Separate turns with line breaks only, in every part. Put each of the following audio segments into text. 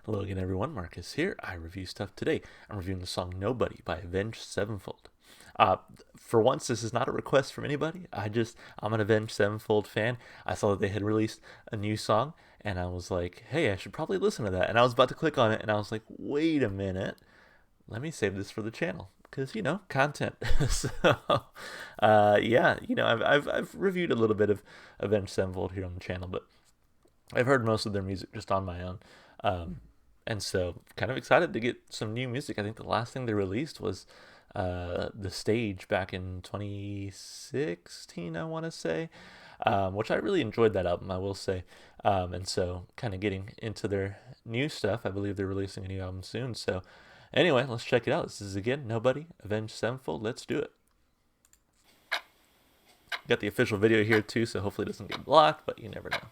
Hello again, everyone. Marcus here. I review stuff today. I'm reviewing the song Nobody by Avenged Sevenfold. Uh, for once, this is not a request from anybody. I'm an Avenged Sevenfold fan. I saw that they had released a new song, and I was like, hey, I should probably listen to that. And I was about to click on it, and I was like, wait a minute. Let me save this for the channel. Because, content. I've reviewed a little bit of Avenged Sevenfold here on the channel, but I've heard most of their music just on my own. And so kind of excited to get some new music. I think the last thing they released was The Stage back in 2016, I want to say, which I really enjoyed that album, I will say. And so kind of getting into their new stuff. I believe they're releasing a new album soon. So anyway, let's check it out. This is, again, Nobody, Avenged Sevenfold. Let's do it. Got the official video here too, so hopefully it doesn't get blocked, but you never know.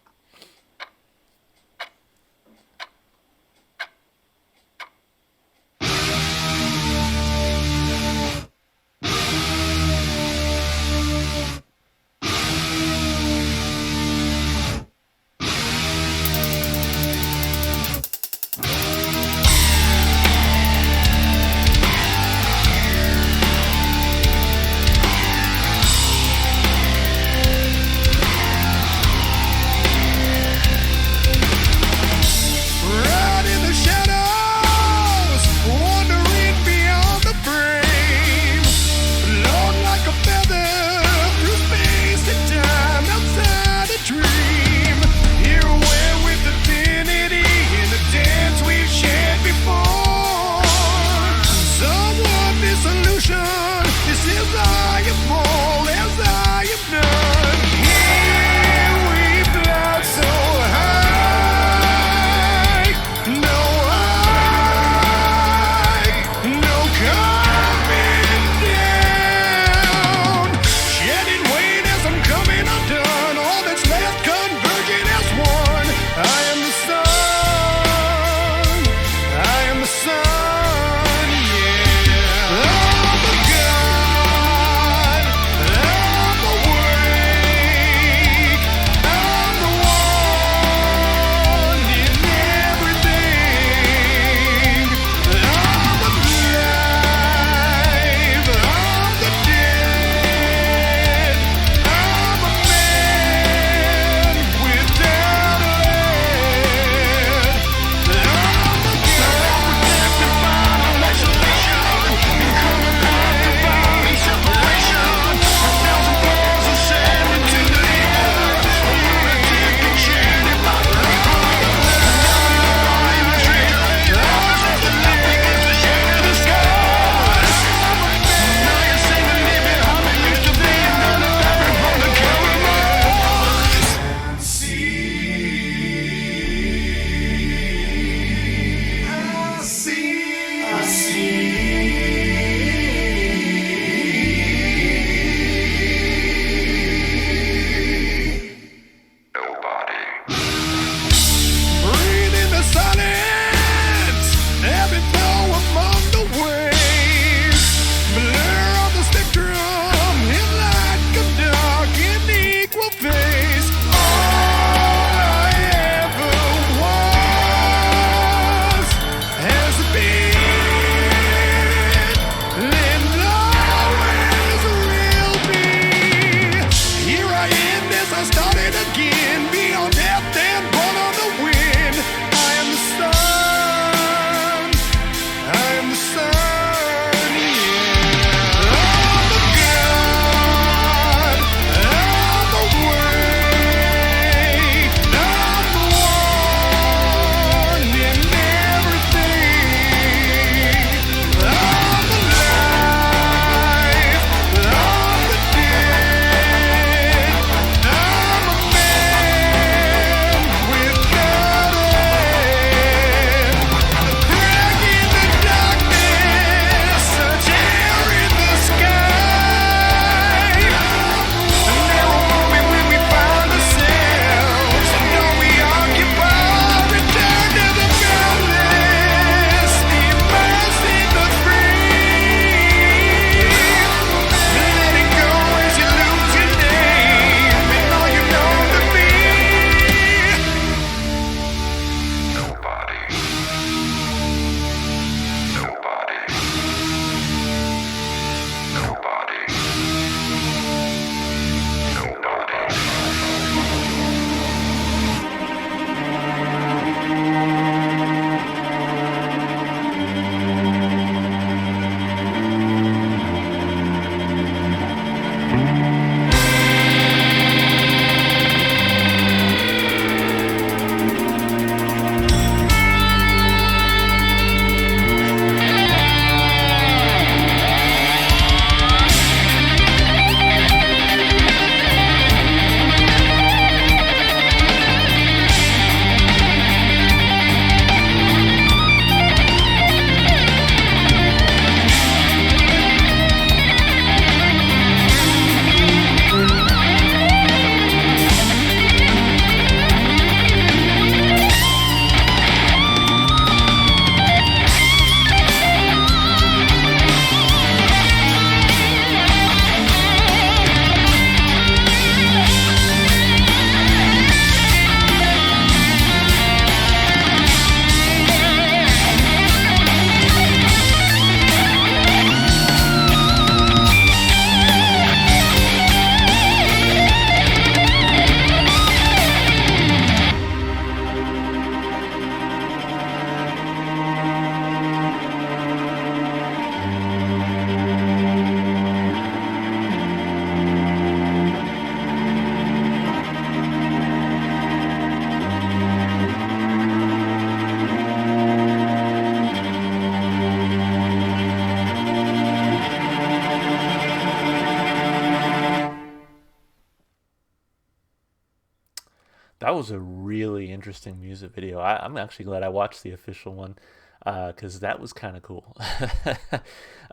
that was a really interesting music video. I'm actually glad I watched the official one because that was kind of cool.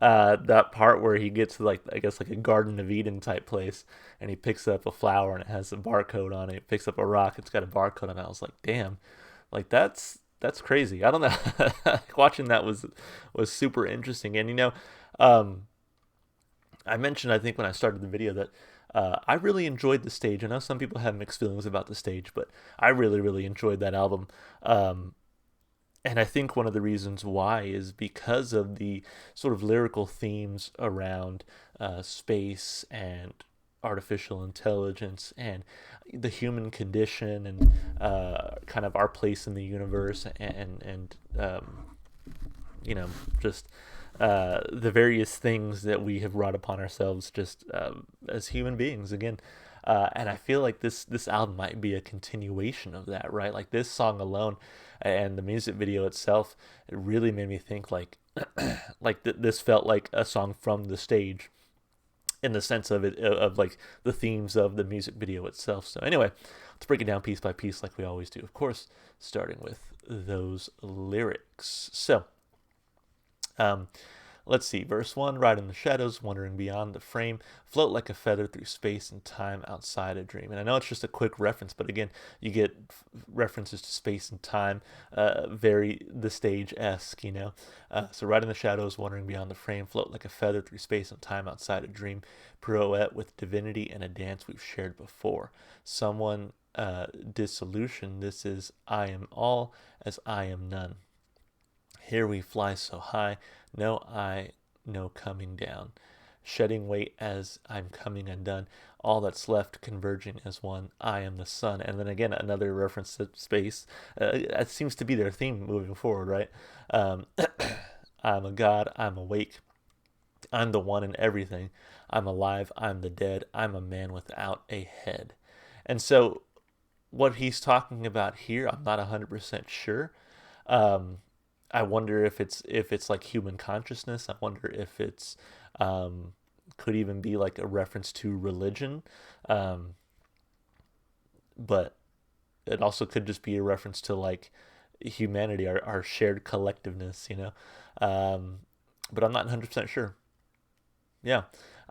That part where he gets to like I guess like a Garden of Eden type place, and he picks up a flower and it has a barcode on it. He picks up a rock, it's got a barcode on it. I was like, damn, like that's crazy. I don't know. Watching that was super interesting, and um, I mentioned, I think, when I started the video that I really enjoyed the stage. I know some people have mixed feelings about the stage, but I really, really enjoyed that album. Um, and I think one of the reasons why is because of the sort of lyrical themes around space and artificial intelligence and the human condition and kind of our place in the universe and you know, just the various things that we have brought upon ourselves just as human beings again. And I feel like this album might be a continuation of that, right? Like this song alone and the music video itself, it really made me think like this felt like a song from the stage in the sense of it of like the themes of the music video itself. So anyway, let's break it down piece by piece like we always do. Of course, starting with those lyrics. So um, let's see. Verse 1, ride in the shadows, wandering beyond the frame, float like a feather through space and time outside a dream. And I know it's just a quick reference, but again, you get references to space and time, very the stage-esque, you know. So ride in the shadows, wandering beyond the frame, float like a feather through space and time outside a dream, pirouette with divinity and a dance we've shared before. Someone dissolution, this is I am all as I am none. Here we fly so high, no I, no coming down. Shedding weight as I'm coming undone. All that's left converging as one. I am the sun. And then again, another reference to space. That seems to be their theme moving forward, right? Um, I'm a god. I'm awake. I'm the one in everything. I'm alive. I'm the dead. I'm a man without a head. And so, what he's talking about here, I'm not 100% sure. Um, I wonder if it's like human consciousness. I wonder if it's could even be like a reference to religion, um, but it also could just be a reference to like humanity, our shared collectiveness, you know. Um, but I'm not 100% sure. Yeah,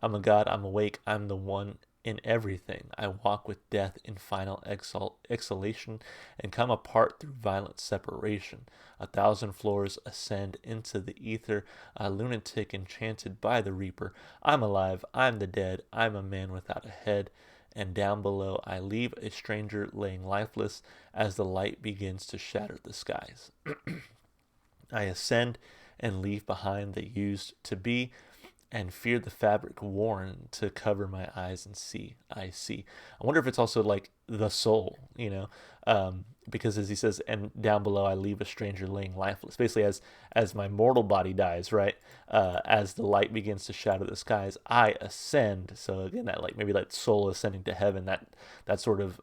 I'm a god, I'm awake, I'm the one in everything. I walk with death in final exhalation and come apart through violent separation. 1,000 floors ascend into the ether, a lunatic enchanted by the reaper. I'm alive, I'm the dead, I'm a man without a head. And down below I leave a stranger laying lifeless as the light begins to shatter the skies. I ascend and leave behind the used to be, and fear the fabric worn to cover my eyes and see. I see. I wonder if it's also like the soul, you know, because as he says, and down below I leave a stranger laying lifeless. Basically, as my mortal body dies, right? As the light begins to shadow the skies, I ascend. So again, that like maybe that soul ascending to heaven. That sort of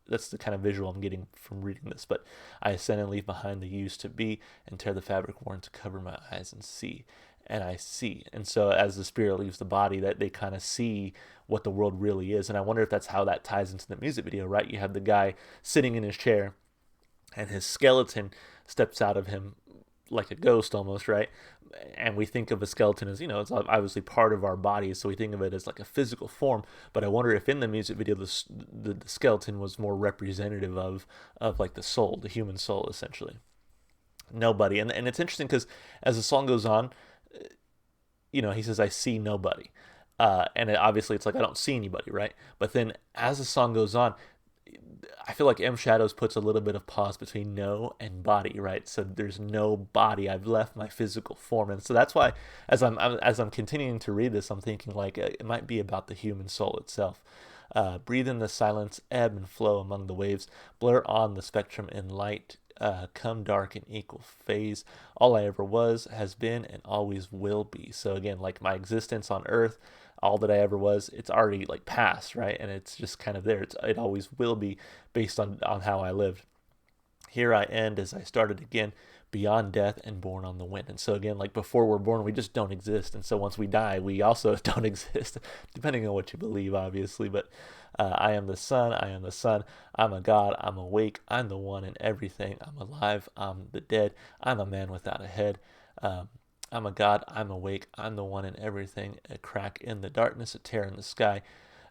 that's the kind of visual I'm getting from reading this. But I ascend and leave behind the used to be, and tear the fabric worn to cover my eyes and see. And I see. And so as the spirit leaves the body, that they kind of see what the world really is. And I wonder if that's how that ties into the music video, right? You have the guy sitting in his chair and his skeleton steps out of him like a ghost almost, right? And we think of a skeleton as, you know, it's obviously part of our body, so we think of it as like a physical form. But I wonder if in the music video, the skeleton was more representative of like the soul, the human soul, essentially. Nobody. And it's interesting because as the song goes on, you know, he says, I see nobody. Obviously, it's like, I don't see anybody, right? But then as the song goes on, I feel like M Shadows puts a little bit of pause between no and body, right? So there's no body. I've left my physical form, and so that's why, as I'm continuing to read this, I'm thinking like it might be about the human soul itself. Breathe in the silence, ebb and flow among the waves, blur on the spectrum in light. Come dark in equal phase. All I ever was, has been, and always will be. So again, like my existence on Earth, all that I ever was, it's already like past, right? And it's just kind of there. It always will be based on how I lived. Here I end as I started again, beyond death and born on the wind. And so again, like before we're born, we just don't exist. And so once we die, we also don't exist, depending on what you believe, obviously. But I am the sun, I am the sun. I'm a God, I'm awake, I'm the one in everything. I'm alive, I'm the dead. I'm a man without a head. Um, I'm a God, I'm awake, I'm the one in everything. A crack in the darkness, a tear in the sky,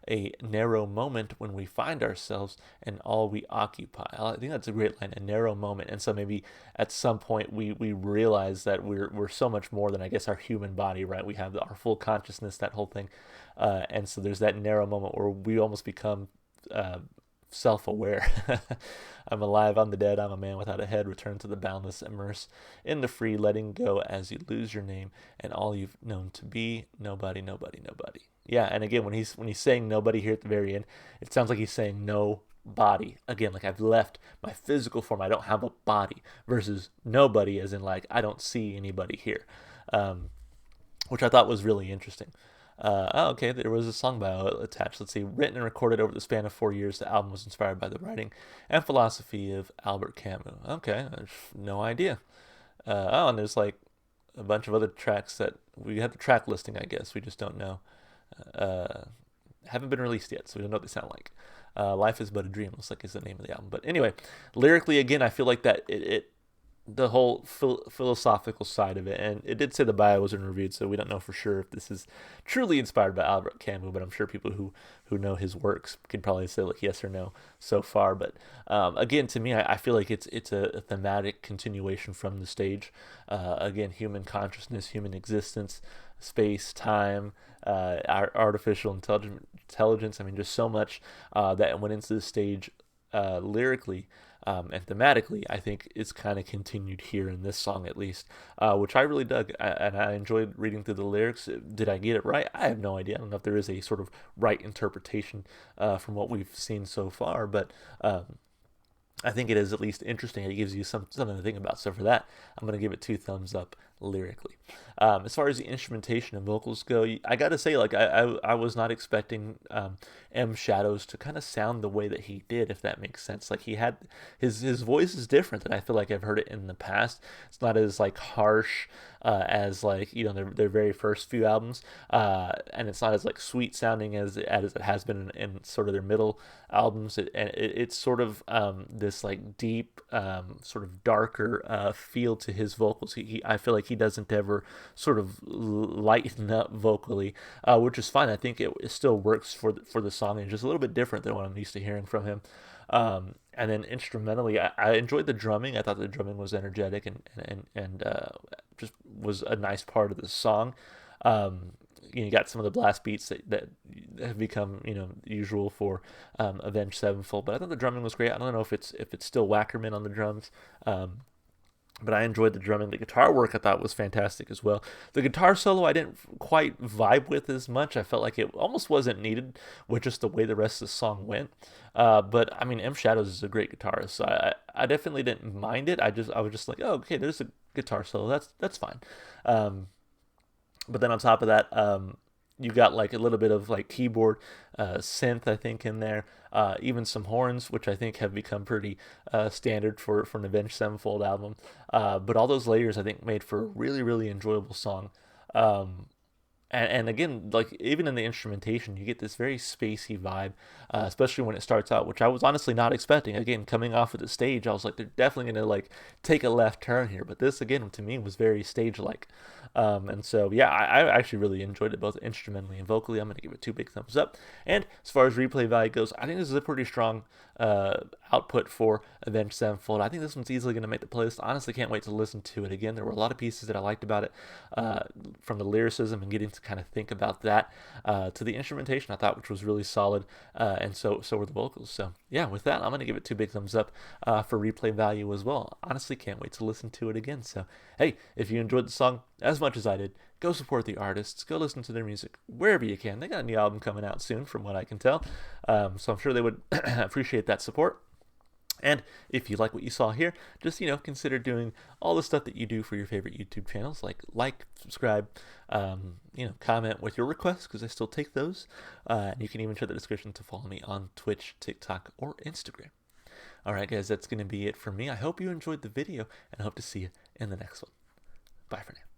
a narrow moment when we find ourselves and all we occupy. I think that's a great line, a narrow moment. And so maybe at some point we realize that we're so much more than, I guess, our human body, right? We have our full consciousness, that whole thing. And so there's that narrow moment where we almost become uh, self-aware. I'm alive, I'm the dead, I'm a man without a head, return to the boundless, immerse in the free, letting go as you lose your name and all you've known to be, nobody, nobody, nobody. Yeah, and again, when he's saying nobody here at the very end, it sounds like he's saying no body. Again, like I've left my physical form, I don't have a body, versus nobody as in like I don't see anybody here. Um, which I thought was really interesting. Okay, there was a song bio attached. Let's see. Written and recorded over the span of 4 years, the album was inspired by the writing and philosophy of Albert Camus. Okay, I have no idea. And there's like a bunch of other tracks that we have the track listing, I guess. We just don't know. Uh, haven't been released yet, so we don't know what they sound like. Life is But a Dream looks like is the name of the album. But anyway, lyrically, again, I feel like that it the whole philosophical side of it. And it did say the bio wasn't reviewed, so we don't know for sure if this is truly inspired by Albert Camus, but I'm sure people who know his works could probably say like yes or no so far. But again, to me, I feel like it's a thematic continuation from the stage. Again, human consciousness, human existence, space, time, artificial intelligence. I mean, just so much that went into the stage lyrically and thematically, I think it's kind of continued here in this song at least, which I really dug. And I enjoyed reading through the lyrics. Did I get it right? I have no idea. I don't know if there is a sort of right interpretation from what we've seen so far, but I think it is at least interesting. It gives you something to think about. So for that, I'm going to give it 2 thumbs up lyrically. As far as the instrumentation and vocals go, I got to say, like I was not expecting M Shadows to kind of sound the way that he did, if that makes sense. Like he had his voice is different than I feel like I've heard it in the past. It's not as like harsh as like their very first few albums, and it's not as like sweet sounding as it has been in sort of their middle albums. It's sort of this like deep, sort of darker feel to his vocals. I feel like he doesn't ever sort of lighten up vocally, which is fine. I think it still works for the song, and just a little bit different than what I'm used to hearing from him. And then instrumentally, I enjoyed the drumming. I thought the drumming was energetic and just was a nice part of the song. You got some of the blast beats that have become usual for Avenged Sevenfold, but I thought the drumming was great. I don't know if it's still Wackerman on the drums. But I enjoyed the drumming. The guitar work I thought was fantastic as well. The guitar solo I didn't quite vibe with as much. I felt like it almost wasn't needed with just the way the rest of the song went. But I mean, M Shadows is a great guitarist, so I definitely didn't mind it. I was just like, oh, okay, there's a guitar solo. That's fine. But then on top of that, you got like a little bit of like keyboard, synth, I think, in there. Even some horns, which I think have become pretty standard for an Avenged Sevenfold album. But all those layers, I think, made for a really, really enjoyable song. Um, and again, like even in the instrumentation, you get this very spacey vibe, especially when it starts out, which I was honestly not expecting. Again, coming off of the stage, I was like, they're definitely gonna like take a left turn here. But this again, to me, was very stage-like, and so yeah, I actually really enjoyed it both instrumentally and vocally. I'm gonna give it 2 big thumbs up. And as far as replay value goes, I think this is a pretty strong output for Avenged Sevenfold. I think this one's easily gonna make the playlist. Honestly, can't wait to listen to it again. There were a lot of pieces that I liked about it, from the lyricism and getting to kind of think about that, to the instrumentation I thought, which was really solid, and so were the vocals. So yeah, with that, I'm gonna give it 2 big thumbs up for replay value as well. Honestly, can't wait to listen to it again. So hey, if you enjoyed the song as much as I did, go support the artists, go listen to their music wherever you can. They got a new album coming out soon, from what I can tell, so I'm sure they would appreciate that support. And if you like what you saw here, just consider doing all the stuff that you do for your favorite YouTube channels, like, subscribe, comment with your requests, because I still take those. And you can even check the description to follow me on Twitch, TikTok, or Instagram. All right, guys, that's going to be it for me. I hope you enjoyed the video, and I hope to see you in the next one. Bye for now.